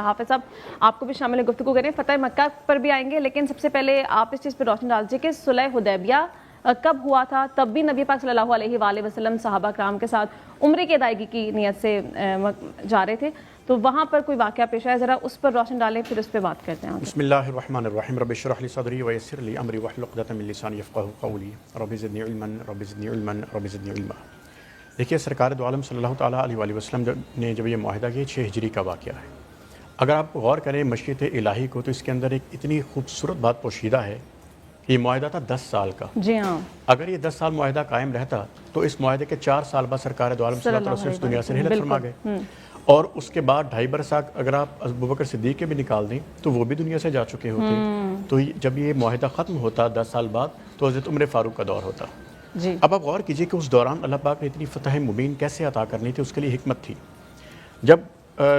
حافظ صاحب آپ کو بھی شامل گفتگو کریں، فتح مکہ پر بھی آئیں گے، لیکن سب سے پہلے آپ اس چیز پہ روشنی ڈال دیجیے کہ صلح حدیبیہ کب ہوا تھا؟ تب بھی نبی پاک صلی اللہ علیہ وآلہ وسلم صحابہ کرام کے ساتھ عمرے کی ادائیگی کی نیت سے جا رہے تھے، تو وہاں پر کوئی واقعہ پیش آیا، ذرا اس پر روشن ڈالیں، پھر اس پہ بات کرتے ہیں۔ بسم اللہ الرحمن الرحیم، رب اشرح لی صدری ویسر لی امری واحلل عقدۃ من لسانی یفقہوا قولی، رب زدنی علما رب زدنی علما رب زدنی علما۔ دیکھیے سرکار دو عالم صلی اللہ تعالیٰ علیہ وآلہ وسلم نے جب یہ معاہدہ کیا 6 ہجری کا واقعہ ہے۔ اگر آپ غور کریں مشیت الہی کو تو اس کے اندر ایک اتنی خوبصورت بات پوشیدہ ہے کہ یہ معاہدہ تھا 10 سال کا۔ جی ہاں، اگر یہ 10 سال معاہدہ قائم رہتا تو اس معاہدے کے 4 سال بعد سرکار دو عالم صلی اللہ علیہ وسلم اس دنیا سے رحلت فرما گئے، اور اس کے بعد 2.5 برس اگر آپ ابوبکر صدیق کے بھی نکال دیں تو وہ بھی دنیا سے جا چکے ہوتے۔ تو جب یہ معاہدہ ختم ہوتا 10 سال بعد تو حضرت عمر فاروق کا دور ہوتا۔ جی اب آپ غور کیجئے کہ اس دوران اللہ پاک نے اتنی فتح مبین کیسے عطا کرنی تھی، اس کے لیے حکمت تھی۔ جب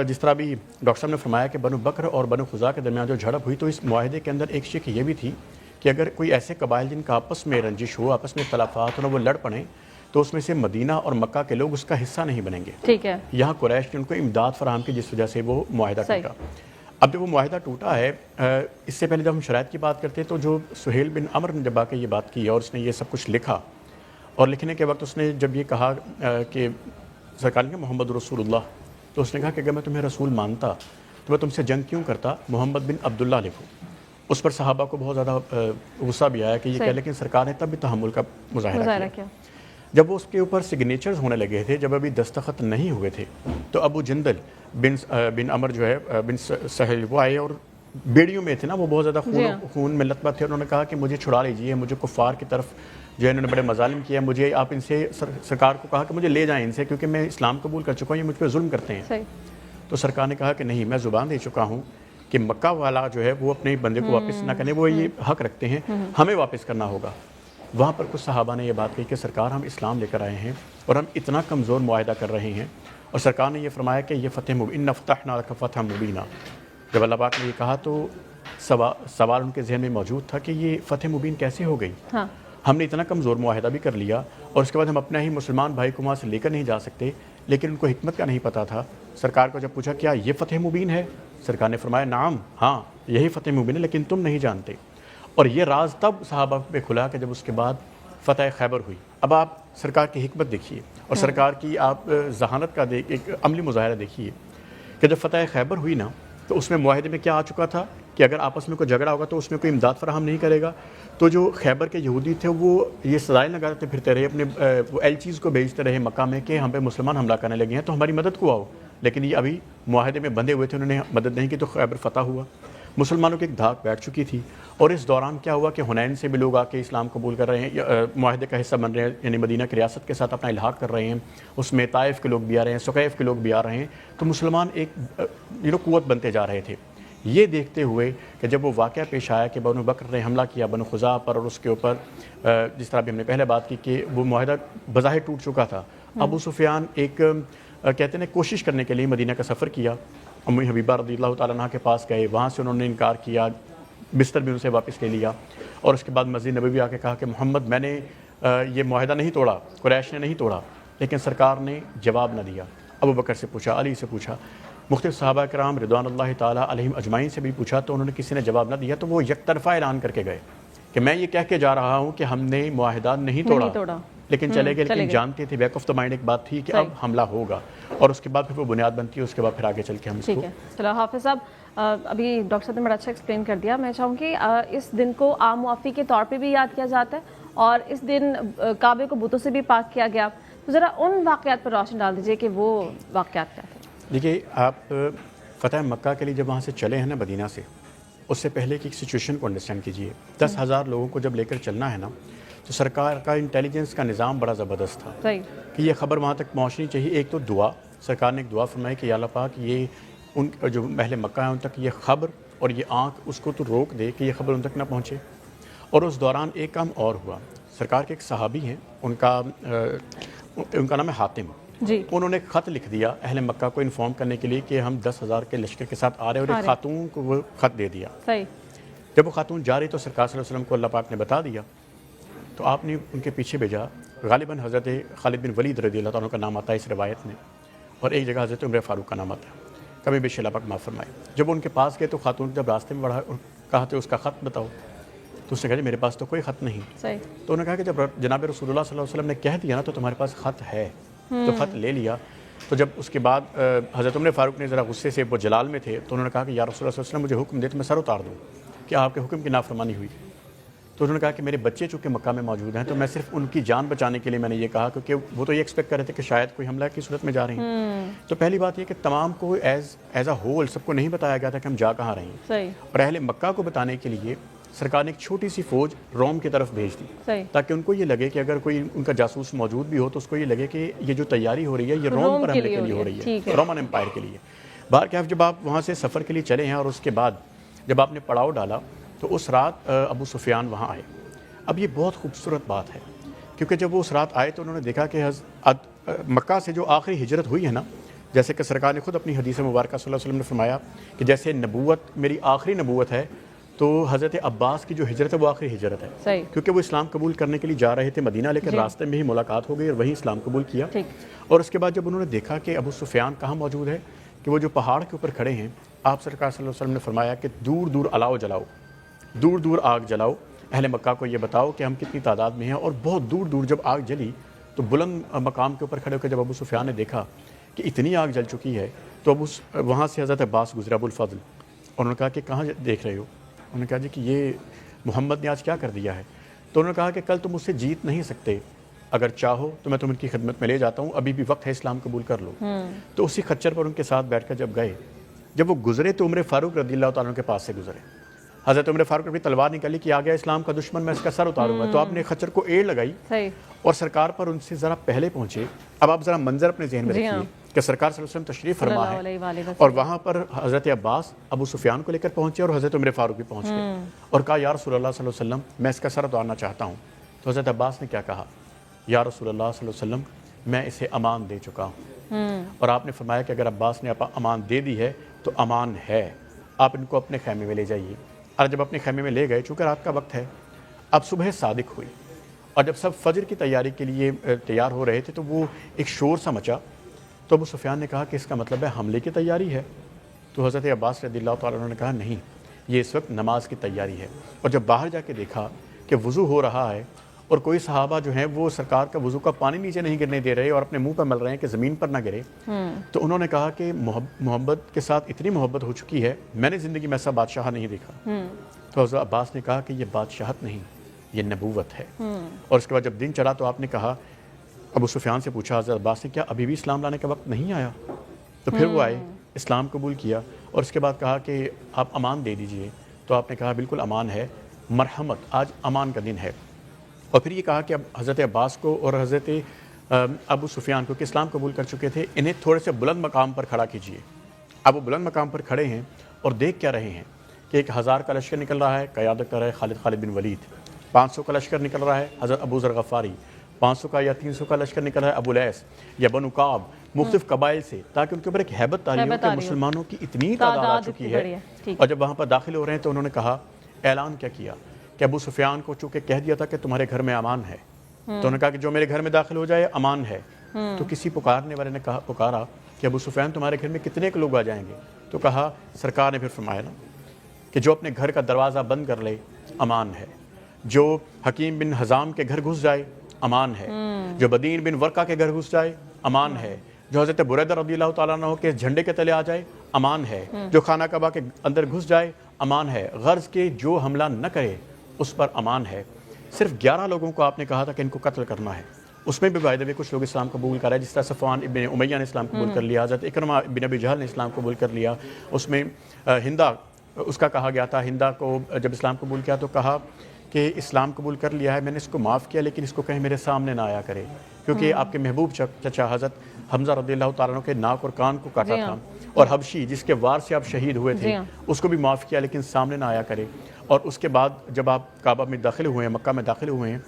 جس طرح بھی ڈاکٹر صاحب نے فرمایا کہ بنو بکر اور بنو خزاع کے درمیان جو جھڑپ ہوئی تو اس معاہدے کے اندر ایک شک یہ بھی تھی کہ اگر کوئی ایسے قبائل جن کا آپس میں رنجش ہو، آپس میں اختلافات ہو، وہ لڑ پڑیں تو اس میں سے مدینہ اور مکہ کے لوگ اس کا حصہ نہیں بنیں گے۔ ٹھیک ہے، یہاں قریش نے ان کو امداد فراہم کی جس وجہ سے وہ معاہدہ صحیح۔ ٹوٹا۔ اب جب وہ معاہدہ ٹوٹا ہے، اس سے پہلے جب ہم شرائط کی بات کرتے تو جو سہیل بن عمر نے جب آ کے یہ بات کی اور اس نے یہ سب کچھ لکھا، اور لکھنے کے وقت اس نے جب یہ کہا کہ سرکار نے محمد رسول اللہ، تو اس نے کہا کہ اگر میں تمہیں رسول مانتا تو میں تم سے جنگ کیوں کرتا، محمد بن عبداللہ لکھو۔ اس پر صحابہ کو بہت زیادہ غصہ بھی آیا کہ یہ کیا، لیکن سرکار نے تب بھی تحمل کا مظاہرہ کیا۔ جب وہ اس کے اوپر سگنیچرز ہونے لگے تھے، جب ابھی دستخط نہیں ہوئے تھے، تو ابو جندل بن عمر جو ہے بن سہل وہ آئے اور بیڑیوں میں تھے نا، وہ بہت زیادہ خون میں لطمت تھے، انہوں نے کہا کہ مجھے چھڑا لیجیے، مجھے کفار کی طرف جو ہے انہوں نے بڑے مظالم کیا، مجھے آپ ان سے سرکار کو کہا کہ مجھے لے جائیں ان سے، کیونکہ میں اسلام قبول کر چکا ہوں، یہ مجھ پہ ظلم کرتے ہیں۔ تو سرکار نے کہا کہ نہیں، میں زبان دے چکا ہوں کہ مکہ والا جو ہے وہ اپنے بندے کو واپس نہ کرنے، وہ یہ حق رکھتے ہیں، ہمیں واپس کرنا ہوگا۔ وہاں پر کچھ صحابہ نے یہ بات کہی کہ سرکار ہم اسلام لے کر آئے ہیں اور ہم اتنا کمزور معاہدہ کر رہے ہیں، اور سرکار نے یہ فرمایا کہ یہ فتح مبین، اِنَّا فَتَحْنَا لَكَ فَتْحًا مُبِينًا۔ جب اللہ پاک نے یہ کہا تو سوال ان کے ذہن میں موجود تھا کہ یہ فتح مبین کیسے ہو گئی؟ ہم نے اتنا کمزور معاہدہ بھی کر لیا اور اس کے بعد ہم اپنا ہی مسلمان بھائی کو وہاں سے لے کر نہیں جا سکتے، لیکن ان کو حکمت کا نہیں پتہ تھا۔ سرکار کو جب پوچھا کیا یہ فتح مبین ہے، سرکار نے فرمایا نعم، ہاں یہی فتح مبین ہے، لیکن تم نہیں جانتے۔ اور یہ راز تب صحابہ پہ کھلا کہ جب اس کے بعد فتح خیبر ہوئی۔ اب آپ سرکار کی حکمت دیکھیے اور سرکار کی آپ ذہانت کا ایک عملی مظاہرہ دیکھیے کہ جب فتح خیبر ہوئی نا تو اس میں معاہدے میں کیا آ چکا تھا کہ اگر آپس میں کوئی جھگڑا ہوگا تو اس میں کوئی امداد فراہم نہیں کرے گا۔ تو جو خیبر کے یہودی تھے وہ یہ سزائیں لگاتے پھرتے رہے، اپنے وہ ایلچیز کو بھیجتے رہے مکہ میں کہ ہم پہ مسلمان حملہ کرنے لگے ہیں تو ہماری مدد کو آؤ، لیکن یہ ابھی معاہدے میں بندھے ہوئے تھے، انہوں نے مدد نہیں کی تو خیبر فتح ہوا۔ مسلمانوں کی ایک دھاک بیٹھ چکی تھی، اور اس دوران کیا ہوا کہ حنین سے بھی لوگ آ کے اسلام قبول کر رہے ہیں، معاہدے کا حصہ بن رہے ہیں، یعنی مدینہ کی ریاست کے ساتھ اپنا الحاق کر رہے ہیں، اس میں طائف کے لوگ بھی آ رہے ہیں، ثقیف کے لوگ بھی آ رہے ہیں، تو مسلمان ایک قوت بنتے جا رہے تھے۔ یہ دیکھتے ہوئے کہ جب وہ واقعہ پیش آیا کہ بنو بکر نے حملہ کیا بنو خزاع پر، اور اس کے اوپر جس طرح بھی ہم نے پہلے بات کی کہ وہ معاہدہ بظاہر ٹوٹ چکا تھا، ابو سفیان ایک کہتے ہیں کوشش کرنے کے لیے مدینہ کا سفر کیا، ام حبیبہ رضی اللہ تعالیٰ عنہ کے پاس گئے، وہاں سے انہوں نے انکار کیا، بستر بھی ان سے واپس لے لیا، اور اس کے بعد مسجد نبوی آ کے کہا کہ محمد میں نے یہ معاہدہ نہیں توڑا، قریش نے نہیں توڑا، لیکن سرکار نے جواب نہ دیا۔ ابو بکر سے پوچھا، علی سے پوچھا، مختلف صحابہ کرام رضوان اللہ تعالیٰ علیہم اجمعین سے بھی پوچھا، تو انہوں نے کسی نے جواب نہ دیا، تو وہ یک طرفہ اعلان کر کے گئے کہ میں یہ کہہ کے جا رہا ہوں کہ ہم نے معاہدہ نہیں توڑا، لیکن چلے گئے، لیکن جانتے تھے، بیک آف دا مائنڈ ایک بات تھی کہ اب حملہ ہوگا، اور اس کے بعد پھر وہ بنیاد بنتی ہے، اس کے بعد پھر آگے چل کے ہم اس کو۔ ٹھیک ہے، چلو حافظ صاحب ابھی ڈاکٹر صاحب نے بڑا اچھا ایکسپلین کر دیا۔ میں چاہوں گی اس دن کو عام معافی کے طور پہ بھی یاد کیا جاتا ہے، اور اس دن کعبے کو بتوں سے بھی پاک کیا گیا، تو ذرا ان واقعات پر روشن ڈال دیجیے کہ وہ واقعات کیا تھے۔ دیکھیے آپ فتح مکہ کے لیے جب وہاں سے چلے ہیں نا مدینہ سے، اس سے پہلے کی سچویشن کو انڈرسٹینڈ کیجیے۔ 10,000 لوگوں کو جب لے کر چلنا ہے نا، تو سرکار کا انٹیلیجنس کا نظام بڑا زبردست تھا کہ یہ خبر وہاں تک پہنچنی چاہیے۔ ایک تو دعا، سرکار نے ایک دعا فرمائی کہ یا اللہ پاک یہ ان جو اہل مکہ ہیں ان تک یہ خبر اور یہ آنکھ اس کو تو روک دے کہ یہ خبر ان تک نہ پہنچے۔ اور اس دوران ایک کام اور ہوا، سرکار کے ایک صحابی ہیں، ان کا نام ہے حاتم، انہوں نے خط لکھ دیا اہل مکہ کو انفارم کرنے کے لیے کہ ہم 10,000 کے لشکر کے ساتھ آ رہے ہیں، اور ایک خاتون کو وہ خط دے دیا۔ جب وہ خاتون جا رہی تو سرکار صلی اللہ علیہ وسلم کو اللہ پاک نے بتا دیا، تو آپ نے ان کے پیچھے بھیجا۔ غالباً حضرت خالد بن ولید رضی اللہ عنہ کا نام آتا ہے اس روایت میں، اور ایک جگہ حضرت عمر فاروق کا نام آتا ہے۔ کمی بیشی اللہ پاک معاف فرمائے. جب ان کے پاس گئے تو خاتون جب راستے میں بڑھا کہا تو اس کا خط بتاؤ, تو اس نے کہا جی میرے پاس تو کوئی خط نہیں. صحیح. تو انہوں نے کہا کہ جب جناب رسول اللہ صلی اللہ علیہ وسلم نے کہہ دیا نا تو تمہارے پاس خط ہے, تو خط لے لیا. تو جب اس کے بعد حضرت عمر فاروق نے ذرا غصے سے وہ جلال میں تھے, تو انہوں نے کہا کہ یا رسول اللہ صلی اللہ علیہ وسلم مجھے حکم دے تو میں سر اتار دوں, کہ آپ کے حکم کی نافرمانی ہوئی. تو انہوں نے کہا کہ میرے بچے چونکہ مکہ میں موجود ہیں تو میں صرف ان کی جان بچانے کے لیے میں نے یہ کہا, کیونکہ وہ تو یہ ایکسپیکٹ کر رہے تھے کہ شاید کوئی حملہ کی صورت میں جا رہے ہیں. تو پہلی بات یہ کہ تمام کو ایز اے ہول سب کو نہیں بتایا گیا تھا کہ ہم جا کہاں رہے ہیں. صحیح. اور اہل مکہ کو بتانے کے لیے سرکار نے ایک چھوٹی سی فوج روم کی طرف بھیج دی, صحیح. تاکہ ان کو یہ لگے کہ اگر کوئی ان کا جاسوس موجود بھی ہو تو اس کو یہ لگے کہ یہ جو تیاری ہو رہی ہے یہ روم پر حملے کے لیے ہو رہی ہے, رومن امپائر کے لیے. بہرکیف جب آپ وہاں سے سفر کے لیے چلے ہیں اور اس کے بعد جب آپ نے پڑاؤ ڈالا تو اس رات ابو سفیان وہاں آئے. اب یہ بہت خوبصورت بات ہے, کیونکہ جب وہ اس رات آئے تو انہوں نے دیکھا کہ مکہ سے جو آخری ہجرت ہوئی ہے نا, جیسے کہ سرکار نے خود اپنی حدیث مبارکہ صلی اللہ علیہ وسلم نے فرمایا کہ جیسے نبوت میری آخری نبوت ہے, تو حضرت عباس کی جو ہجرت ہے وہ آخری ہجرت ہے. صحیح. کیونکہ وہ اسلام قبول کرنے کے لیے جا رہے تھے مدینہ, لیکن راستے میں ہی ملاقات ہو گئی اور وہیں اسلام قبول کیا. اور اس کے بعد جب انہوں نے دیکھا کہ ابو سفیان کہاں موجود ہے, کہ وہ جو پہاڑ کے اوپر کھڑے ہیں, آپ سرکار صلی اللہ علیہ وسلم نے فرمایا کہ دور دور الاؤ جلاؤ, دور دور آگ جلاؤ, اہل مکہ کو یہ بتاؤ کہ ہم کتنی تعداد میں ہیں. اور بہت دور دور جب آگ جلی تو بلند مقام کے اوپر کھڑے ہو کے جب ابو سفیان نے دیکھا کہ اتنی آگ جل چکی ہے, تو وہاں سے حضرت عباس گزرا ابو الفضل, اور انہوں نے کہا کہ کہاں دیکھ رہے ہو؟ انہوں نے کہا جی کہ یہ محمد نے آج کیا کر دیا ہے. تو انہوں نے کہا کہ کل تم مجھ سے جیت نہیں سکتے, اگر چاہو تو میں تم ان کی خدمت میں لے جاتا ہوں, ابھی بھی وقت ہے, اسلام قبول کر لو. تو اسی خچر پر ان کے ساتھ بیٹھ کر جب گئے, جب وہ گزرے تو عمر فاروق رضی اللہ تعالیٰ عنہ کے پاس سے گزرے. حضرت عمر فاروق نے بھی تلوار نکالی کہ آ گیا اسلام کا دشمن, میں اس کا سر اتاروں گا. تو آپ نے خچر کو ایڑ لگائی اور سرکار پر ان سے ذرا پہلے پہنچے. اب آپ ذرا منظر اپنے ذہن میں رکھیے کہ سرکار صلی اللہ علیہ وسلم تشریف فرما ہے, اور وہاں پر حضرت عباس ابو سفیان کو لے کر پہنچے اور حضرت عمر فاروق بھی پہنچ گئے, اور کہا یا رسول اللہ صلی اللہ علیہ وسلم میں اس کا سر اتارنا چاہتا ہوں. تو حضرت عباس نے کیا کہا, یا رسول اللہ صلی اللہ علیہ وسلم میں اسے امان دے چکا ہوں. اور آپ نے فرمایا کہ اگر عباس نے امان دے دی ہے تو امان ہے, آپ ان کو اپنے خیمے میں لے جائیے. اور جب اپنے خیمے میں لے گئے, چونکہ رات کا وقت ہے, اب صبح صادق ہوئی, اور جب سب فجر کی تیاری کے لیے تیار ہو رہے تھے تو وہ ایک شور سا مچا. تو ابو سفیان نے کہا کہ اس کا مطلب ہے حملے کی تیاری ہے. تو حضرت عباس رضی اللہ تعالیٰ عنہ نے کہا نہیں, یہ اس وقت نماز کی تیاری ہے. اور جب باہر جا کے دیکھا کہ وضو ہو رہا ہے اور کوئی صحابہ جو ہیں وہ سرکار کا وضو کا پانی نیچے نہیں گرنے دے رہے اور اپنے منہ پر مل رہے ہیں کہ زمین پر نہ گرے, تو انہوں نے کہا کہ محبت کے ساتھ اتنی محبت ہو چکی ہے, میں نے زندگی میں ایسا بادشاہ نہیں دیکھا. تو حضرت عباس نے کہا کہ یہ بادشاہت نہیں, یہ نبوت ہے. اور اس کے بعد جب دن چلا تو آپ نے کہا, ابو سفیان سے پوچھا حضرت عباس نے, کیا ابھی بھی اسلام لانے کا وقت نہیں آیا؟ تو پھر وہ آئے, اسلام قبول کیا, اور اس کے بعد کہا کہ آپ امان دے دیجئے. تو آپ نے کہا بالکل امان ہے, مرحمت, آج امان کا دن ہے. اور پھر یہ کہا کہ اب حضرت عباس کو اور حضرت ابو سفیان کو کہ اسلام قبول کر چکے تھے, انہیں تھوڑے سے بلند مقام پر کھڑا کیجئے. اب وہ بلند مقام پر کھڑے ہیں اور دیکھ کیا رہے ہیں کہ 1000 کا لشکر نکل رہا ہے, قیادت کر رہا ہے خالد بن ولید. 500 کا لشکر نکل رہا ہے حضرت ابو ذر غفاری. 500 کا یا 300 کا لشکر نکل رہا ہے ابو لیث یا بنو کعب, مختلف قبائل سے, تاکہ ان کے اوپر ایک ہیبت طاری ہو کہ مسلمانوں کی اتنی تعداد آ چکی ہے. اور جب وہاں پر داخل ہو رہے ہیں تو انہوں نے کہا, اعلان کیا کیا کہ ابو سفیان کو چونکہ کہہ دیا تھا کہ تمہارے گھر میں امان ہے, تو انہوں نے کہا کہ جو میرے گھر میں داخل ہو جائے امان ہے. تو کسی پکارنے والے نے پکارا کہ ابو سفیان تمہارے گھر میں کتنے کے لوگ آ جائیں گے؟ تو کہا, سرکار نے پھر فرمایا نا کہ جو اپنے گھر کا دروازہ بند کر لے امان ہے, جو حکیم بن حزام کے گھر گھس جائے امان ہے, جو بدین بن ورقہ کے گھر گھس جائے امان ہے, جو حضرت بریدہ رضی اللہ تعالیٰ عنہ کے جھنڈے کے تلے آ جائے امان ہے, جو خانہ کعبہ کے اندر گھس جائے امان ہے, غرض کے جو حملہ نہ کرے اس پر امان ہے. صرف 11 لوگوں کو آپ نے کہا تھا کہ ان کو قتل کرنا ہے. اس میں بھی بائی دا وے کچھ لوگ اسلام قبول کر رہے ہیں, جس طرح صفوان ابن امیہ نے اسلام قبول کر لیا, حضرت اکرمہ بن ابی جہل نے اسلام قبول کر لیا. اس میں ہندا اس کا کہا گیا تھا, ہندا کو جب اسلام قبول کیا تو کہا کہ اسلام قبول کر لیا ہے, میں نے اس کو معاف کیا, لیکن اس کو کہیں میرے سامنے نہ آیا کرے, کیونکہ آپ کے محبوب چچا حضرت حمزہ رضی اللہ تعالیٰ عنہ کے ناک اور کان کو کاٹا تھا, اور حبشی جس کے وار سے آپ شہید ہوئے تھے اس کو بھی معاف کیا, لیکن سامنے نہ آیا کرے. اور اس کے بعد جب آپ کعبہ میں داخل ہوئے ہیں, مکہ میں داخل ہوئے ہیں,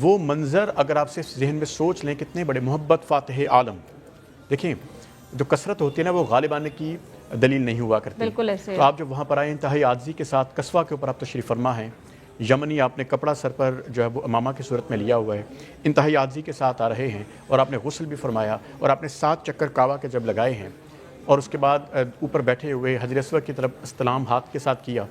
وہ منظر اگر آپ سے ذہن میں سوچ لیں کتنے بڑے محبت فاتح عالم. دیکھیں جو کثرت ہوتی ہے نا وہ غالب آنے کی دلیل نہیں ہوا کرتی. بالکل ایسے. تو آپ جب وہاں پر آئے انتہائی عاجزی کے ساتھ قصوہ کے اوپر آپ تشریف فرما ہیں, یمنی آپ نے کپڑا سر پر جو ہے وہ امامہ کی صورت میں لیا ہوا ہے, انتہائی عاجزی کے ساتھ آ رہے ہیں, اور آپ نے غسل بھی فرمایا, اور آپ نے 7 چکر کعبہ کے جب لگائے ہیں اور اس کے بعد اوپر بیٹھے ہوئے حجر اسود کی طرف استلام ہاتھ کے ساتھ کیا.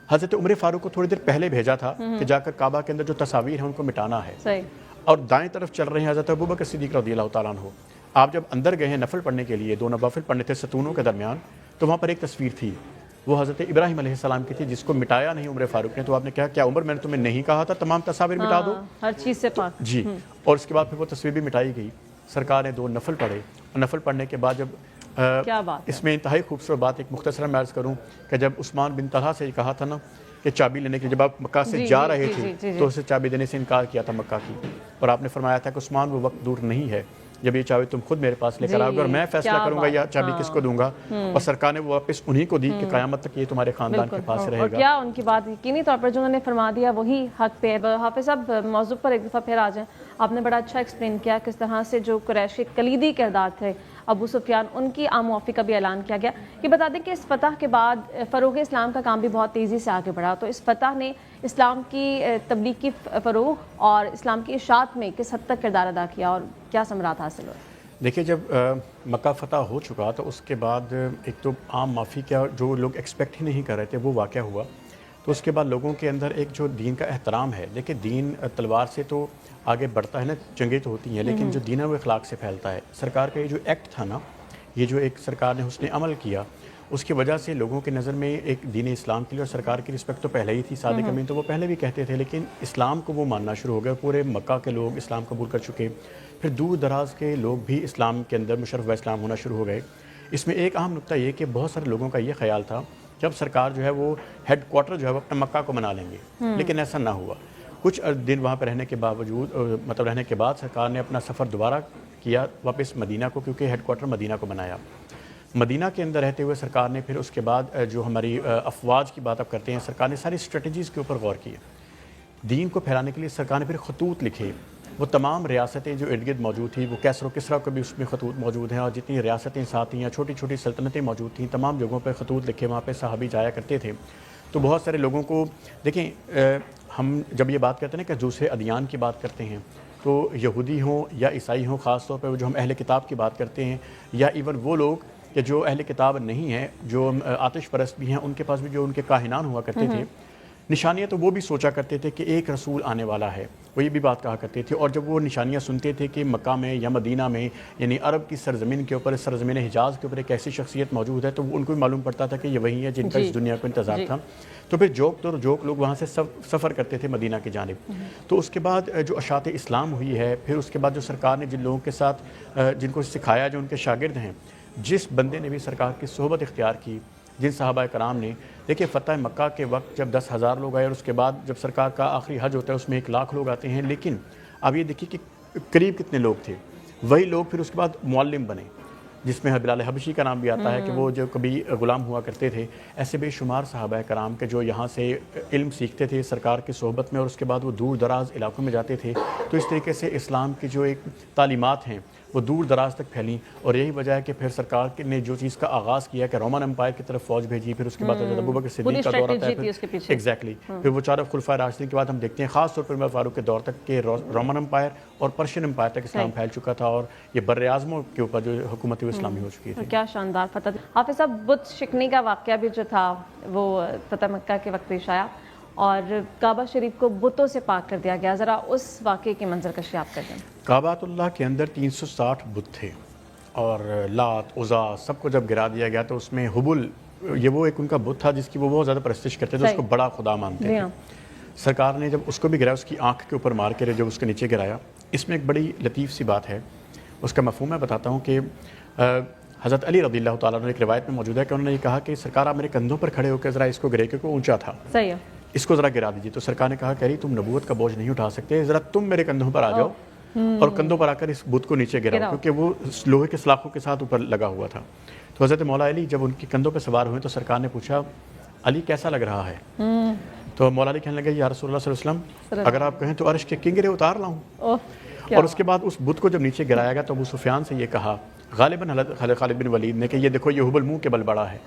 حضرت عمر فاروق کو تھوڑی دیر پہلے بھیجا تھا کہ جا کر کعبہ کے اندر جو تصاویر ہیں ان کو مٹانا ہے. صحیح. اور دائیں طرف چل رہے ہیں حضرت ابوبکر صدیق رضی اللہ تعالیٰ عنہ. آپ جب اندر گئے ہیں نفل پڑھنے کے لیے, 2 نوافل پڑھنے تھے ستونوں کے درمیان, تو وہاں پر ایک تصویر تھی, وہ حضرت ابراہیم علیہ السلام کی تھی, جس کو مٹایا نہیں عمر فاروق نے. تو آپ نے کہا کیا عمر میں نے تمہیں نہیں کہا تھا تمام تصاویر مٹا دو؟ ہر چیز سے پاک. جی. اور اس کے بعد پھر وہ تصویر بھی مٹائی گئی. سرکار نے 2 نفل پڑھے, اور نفل پڑھنے کے بعد جب کیا بات ہے. اس میں انتہائی خوبصورت بات ایک مختصرا میں عرض کروں کہ جب عثمان بن طلحہ سے یہ کہا تھا نا کہ چابی لینے کے, جب آپ مکہ سے جا رہے تھے تو اسے چابی دینے سے انکار کیا تھا مکہ کی, اور آپ نے فرمایا تھا کہ عثمان وہ وقت دور نہیں ہے جب یہ چابی تم خود میرے پاس لے کر آؤ گے اور میں فیصلہ کروں گا یا چابی کس کو دوں گا. اور سرکار نے وہ واپس انہی کو دی کہ قیامت تک یہ تمہارے خاندان کے پاس رہے گا. اور کیا ان کی بات یقینی طور پر جو انہوں نے فرما دیا وہی حق پہ ہے. حافظ صاحب موضوع پر ایک دفعہ پھر آ جائیں. آپ نے بڑا اچھا ایکسپلین کیا کس طرح سے جو قریشی کلیدی کردار تھے ابو سفیان, ان کی عام معافی کا بھی اعلان کیا گیا. یہ بتا دیں کہ اس فتح کے بعد فروغ اسلام کا کام بھی بہت تیزی سے آگے بڑھا, تو اس فتح نے اسلام کی تبلیغ کی فروغ اور اسلام کی اشاعت میں کس حد تک کردار ادا کیا اور کیا ثمرات حاصل ہوئے؟ دیکھیے, جب مکہ فتح ہو چکا تو اس کے بعد ایک تو عام معافی کا جو لوگ ایکسپیکٹ ہی نہیں کر رہے تھے وہ واقعہ ہوا. تو اس کے بعد لوگوں کے اندر ایک جو دین کا احترام ہے, دیکھیں دین تلوار سے تو آگے بڑھتا ہے نا, جنگیں تو ہوتی ہیں, لیکن جو دین ہے وہ اخلاق سے پھیلتا ہے. سرکار کا یہ جو ایکٹ تھا نا, یہ جو ایک سرکار نے حسن عمل کیا, اس کی وجہ سے لوگوں کے نظر میں ایک دین اسلام کے لیے, اور سرکار کی رسپیکٹ تو پہلے ہی تھی, صادق امین تو وہ پہلے بھی کہتے تھے, لیکن اسلام کو وہ ماننا شروع ہو گیا. پورے مکہ کے لوگ اسلام قبول کر چکے, پھر دور دراز کے لوگ بھی اسلام کے اندر مشرف و اسلام ہونا شروع ہو گئے. اس میں ایک اہم نقطہ یہ کہ بہت سارے لوگوں کا یہ خیال تھا جب سرکار جو ہے وہ ہیڈ کوارٹر جو ہے وہ اپنے مکہ کو بنا لیں گے, لیکن ایسا نہ ہوا. کچھ دن وہاں پہ رہنے کے باوجود رہنے کے بعد سرکار نے اپنا سفر دوبارہ کیا واپس مدینہ کو, کیونکہ ہیڈ کوارٹر مدینہ کو بنایا. مدینہ کے اندر رہتے ہوئے سرکار نے پھر اس کے بعد جو ہماری افواج کی بات اب کرتے ہیں, سرکار نے ساری اسٹریٹجیز کے اوپر غور کیا. دین کو پھیلانے کے لیے سرکار نے پھر خطوط لکھے. وہ تمام ریاستیں جو ارد گرد موجود تھیں, وہ کیسر و کسریٰ کو بھی اس میں خطوط موجود ہیں, اور جتنی ریاستیں ساتھ ہیں, چھوٹی چھوٹی سلطنتیں موجود تھیں, تمام جگہوں پہ خطوط لکھے. وہاں پہ صحابی جایا کرتے تھے. تو بہت سارے لوگوں کو دیکھیں, ہم جب یہ بات کرتے ہیں کہ دوسرے ادیان کی بات کرتے ہیں, تو یہودی ہوں یا عیسائی ہوں, خاص طور پہ جو ہم اہل کتاب کی بات کرتے ہیں, یا ایون وہ لوگ کہ جو اہل کتاب نہیں ہیں, جو آتش پرست بھی ہیں, ان کے پاس بھی جو ان کے کاہنان ہوا کرتے تھے, نشانیاں تو وہ بھی سوچا کرتے تھے کہ ایک رسول آنے والا ہے, وہ یہ بھی بات کہا کرتے تھے. اور جب وہ نشانیاں سنتے تھے کہ مکہ میں یا مدینہ میں, یعنی عرب کی سرزمین کے اوپر, سرزمین حجاز کے اوپر ایک ایسی شخصیت موجود ہے, تو ان کو بھی معلوم پڑتا تھا کہ یہ وہی ہے جن کا اس دنیا کو انتظار تھا. تو پھر جوک لوگ وہاں سے سفر کرتے تھے مدینہ کی جانب. تو اس کے بعد جو اشاعت اسلام ہوئی ہے, پھر اس کے بعد جو سرکار نے جن لوگوں کے ساتھ جن کو سکھایا, جو ان کے شاگرد ہیں, جس بندے نے بھی سرکار کی صحبت اختیار کی, جن صحابہ کرام نے, دیکھیں فتح مکہ کے وقت جب 10,000 لوگ آئے, اور اس کے بعد جب سرکار کا آخری حج ہوتا ہے اس میں 1,00,000 لوگ آتے ہیں, لیکن اب یہ دیکھیے کہ قریب کتنے لوگ تھے. وہی لوگ پھر اس کے بعد معلم بنے, جس میں بلال حبشی کا نام بھی آتا ہے کہ وہ جو کبھی غلام ہوا کرتے تھے. ایسے بے شمار صحابہ کرام کے جو یہاں سے علم سیکھتے تھے سرکار کی صحبت میں, اور اس کے بعد وہ دور دراز علاقوں میں جاتے تھے. تو اس طریقے سے اسلام کی جو ایک تعلیمات ہیں وہ دور دراز تک پھیلیں, اور یہی وجہ ہے کہ پھر سرکار نے جو چیز کا آغاز کیا کہ رومن امپائر کی طرف فوج بھیجی, پھر اس کے بعد حضرت ابوبکر صدیق کا دور آتا ہے, ایگزیکٹلی پھر وہ 4 خلفائے راشدین کے بعد ہم دیکھتے ہیں خاص طور پر عمر فاروق کے دور تک کہ رومن امپائر اور پرشین امپائر تک اسلام پھیل چکا تھا, اور یہ بر اعظموں کے اوپر جو حکومت اسلامی ہو چکی تھی. کیا شاندار فتح. حافظ صاحب, بت شکنی کا واقعہ بھی جو تھا وہ فتح مکہ کے وقت پیش آیا, اور کعبہ شریف کو بتوں سے پاک کر دیا گیا. ذرا اس واقعے کی منظر کشی آپ کر دیں. کعبۃ اللہ کے اندر 360 بت تھے, اور لات عزا سب کو جب گرا دیا گیا تو اس میں حبل, یہ وہ ایک ان کا بت تھا جس کی وہ بہت زیادہ پرستش کرتے تھے, اس کو بڑا خدا مانتے تھے. سرکار نے جب اس کو بھی گرایا, اس کی آنکھ کے اوپر مار کے جب اس کے نیچے گرایا, اس میں ایک بڑی لطیف سی بات ہے, اس کا مفہوم میں بتاتا ہوں کہ حضرت علی رضی اللہ تعالیٰ عنہ ایک روایت میں موجود ہے کہ انہوں نے یہ کہا کہ سرکار آپ میرے کندھوں پر کھڑے ہو کے ذرا اس کو گرے, کیونکہ اونچا تھا, صحیح ہے, اس کو ذرا گرا دیجیے. تو سرکار نے کہا کہ علی تم نبوت کا بوجھ نہیں اٹھا سکتے, ذرا تم میرے کندھوں پر آ جاؤ اور کندھوں پر آ کر اس بت کو نیچے گراؤ, کیونکہ وہ لوہے کے سلاخوں کے ساتھ اوپر لگا ہوا تھا. تو حضرت مولا علی جب ان کی کندھوں پہ سوار ہوئے تو سرکار نے پوچھا علی کیسا لگ رہا ہے؟ تو مولا علی کہنے لگے یا رسول اللہ صلی اللہ علیہ وسلم اگر آپ کہیں تو عرش کے کنگرے اتار لاؤں. اور اس کے بعد اس بت کو جب نیچے گرایا گیا تو ابو سفیان سے یہ کہا, غالباً خالد بن ولید نے, کہ یہ دیکھو یہ حبل منہ کے بل بڑا ہے,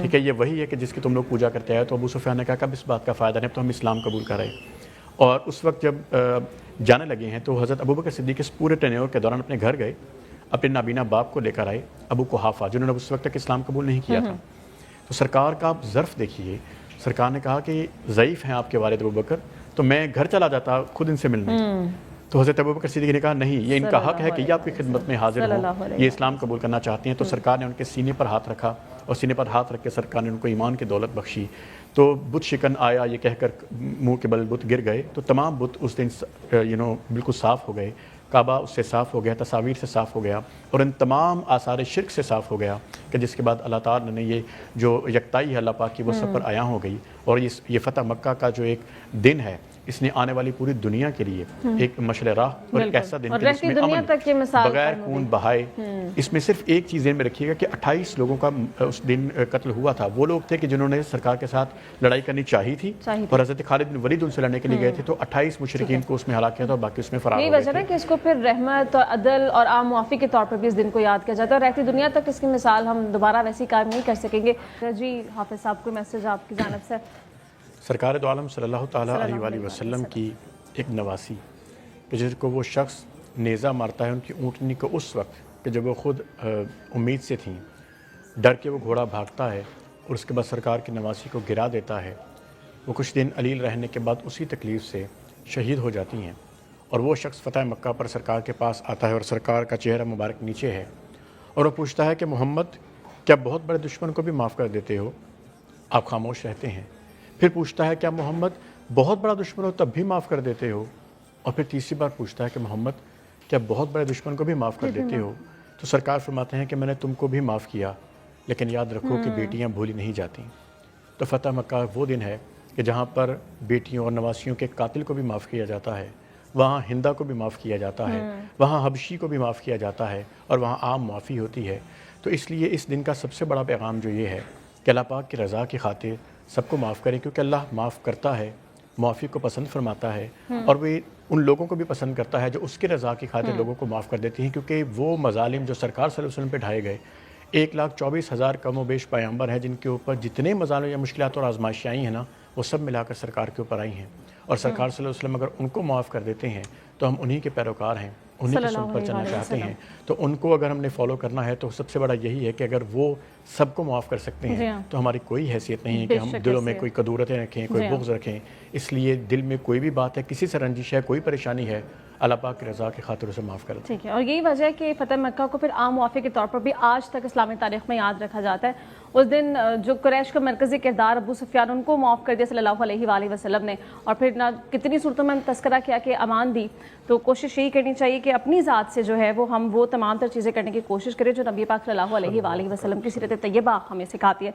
ٹھیک ہے, یہ وہی ہے کہ جس کی تم لوگ پوجا کرتے ہیں. تو ابو سفیان نے کہا کہ اب اس بات کا فائدہ نہیں, اب تو ہم اسلام قبول کر رہے. اور اس وقت جب جانے لگے ہیں تو حضرت ابوبکر صدیق اس پورے ٹینیور کے دوران اپنے گھر گئے, اپنے نابینا باپ کو لے کر آئے ابو قحافہ، جنہوں نے اس وقت تک اسلام قبول نہیں کیا تھا. تو سرکار کا آپ ظرف دیکھیے، سرکار نے کہا کہ ضعیف ہیں آپ کے والد ابوبکر، تو میں گھر چلا جاتا خود ان سے ملنے. تو حضرت ابوبکر صدیق نے کہا نہیں، یہ ان کا حق ہے کہ یہ آپ کی خدمت میں حاضر ہوں، یہ اسلام قبول کرنا چاہتے ہیں. تو سرکار نے ان کے سینے پر ہاتھ رکھا اور سینے پر ہاتھ رکھ کے سرکار نے ان کو ایمان کی دولت بخشی. تو بت شکن آیا یہ کہہ کر منہ کے بل بت گر گئے، تو تمام بت اس دن بالکل صاف ہو گئے. کعبہ اس سے صاف ہو گیا، تصاویر سے صاف ہو گیا، اور ان تمام آثار شرک سے صاف ہو گیا کہ جس کے بعد اللہ تعالیٰ نے یہ جو یکتائی ہے اللہ پاک کی وہ سب پر عیاں ہو گئی. اور یہ فتح مکہ کا جو ایک دن ہے، اس نے آنے والی پوری دنیا کے لیے ایک مشعل راہ اور ایک ایسا دن کہ جس میں امن بغیر خون بہائے. اس میں صرف ایک چیز ذہن میں رکھیے گا کہ 28 لوگوں کا اس دن قتل ہوا تھا. وہ لوگ تھے کہ جنہوں نے سرکار کے ساتھ لڑائی کرنی چاہی تھی اور حضرت خالد بن ولید ان سے لڑنے کے لیے گئے تھے. تو 28 مشرکین کو اس میں ہلاک کیا تھا اور باقی اس میں فرار ہو یہی گئے وجہ تھے. ہے کہ اس کو پھر رحمت اور عدل اور عام معافی کے طور پر بھی اس دن کو یاد کیا جاتا ہے، اور رہتی دنیا تک اس کی مثال ہم دوبارہ ویسی قائم نہیں کر سکیں گے. جی حافظ صاحب، کوئی میسج آپ کی جانب سے؟ سرکار دو عالم صلی اللہ تعالیٰ علیہ وآلہ وسلم کی ایک نواسی کہ جس کو وہ شخص نیزہ مارتا ہے ان کی اونٹنی کو اس وقت کہ جب وہ خود امید سے تھیں، ڈر کے وہ گھوڑا بھاگتا ہے اور اس کے بعد سرکار کی نواسی کو گرا دیتا ہے. وہ کچھ دن علیل رہنے کے بعد اسی تکلیف سے شہید ہو جاتی ہیں. اور وہ شخص فتح مکہ پر سرکار کے پاس آتا ہے اور سرکار کا چہرہ مبارک نیچے ہے اور وہ پوچھتا ہے کہ محمد، کیا بہت بڑے دشمن کو بھی معاف کر دیتے ہو؟ آپ خاموش رہتے ہیں. پھر پوچھتا ہے کیا محمد بہت بڑا دشمن ہو تب بھی معاف کر دیتے ہو؟ اور پھر تیسری بار پوچھتا ہے کہ محمد، کیا بہت بڑے دشمن کو بھی معاف کر دیتے ہو؟ تو سرکار فرماتے ہیں کہ میں نے تم کو بھی معاف کیا، لیکن یاد رکھو کہ بیٹیاں بھولی نہیں جاتی. تو فتح مکہ وہ دن ہے کہ جہاں پر بیٹیوں اور نواسیوں کے قاتل کو بھی معاف کیا جاتا ہے، وہاں ہندا کو بھی معاف کیا جاتا ہے، وہاں حبشی کو بھی معاف کیا جاتا ہے، اور وہاں عام معافی ہوتی ہے. تو اس لیے اس دن کا سب سے بڑا پیغام جو یہ ہے کہ اللہ پاک کی رضا کی خاطر سب کو معاف کریں، کیونکہ اللہ معاف کرتا ہے، معافی کو پسند فرماتا ہے، اور وہ ان لوگوں کو بھی پسند کرتا ہے جو اس کی رضا کی خاطر لوگوں کو معاف کر دیتی ہیں. کیونکہ وہ مظالم جو سرکار صلی اللہ علیہ وسلم پہ ڈھائے گئے، 1,24,000 کم و بیش پیغمبر ہیں جن کے اوپر جتنے مظالم یا مشکلات اور آزمائشیں آئی ہیں نا، وہ سب ملا کر سرکار کے اوپر آئی ہیں. اور سرکار صلی اللہ علیہ وسلم اگر ان کو معاف کر دیتے ہیں تو ہم انہی کے پیروکار ہیں، انہی کے سنت پر چلنا چاہتے ہیں. تو ان کو اگر ہم نے فالو کرنا ہے تو سب سے بڑا یہی ہے کہ اگر وہ سب کو معاف کر سکتے ہیں تو ہماری کوئی حیثیت نہیں ہے کہ ہم دلوں میں کوئی قدورتیں رکھیں، کوئی بغض رکھیں. اس لیے دل میں کوئی بھی بات ہے، کسی سے رنجش ہے، کوئی پریشانی ہے، اللہ پاک کی رضا کی خاطر اسے معاف کر دیں. ٹھیک ہے. اور یہی وجہ ہے کہ فتح مکہ کو پھر عام معافی کے طور پر بھی آج تک اسلامی تاریخ میں یاد رکھا جاتا ہے. اس دن جو قریش کا مرکزی کردار ابو سفیان، ان کو معاف کر دیا صلی اللہ علیہ وآلہ وسلم نے، اور پھر نہ کتنی صورتوں میں تذکرہ کیا کہ امان دی. تو کوشش یہی کرنی چاہیے کہ اپنی ذات سے جو ہے ہم وہ تمام تر چیزیں کرنے کی کوشش کریں جو نبی پاک صلی اللہ علیہ وآلہ وسلم کی سیرت طیبہ ہمیں سکھاتی ہے.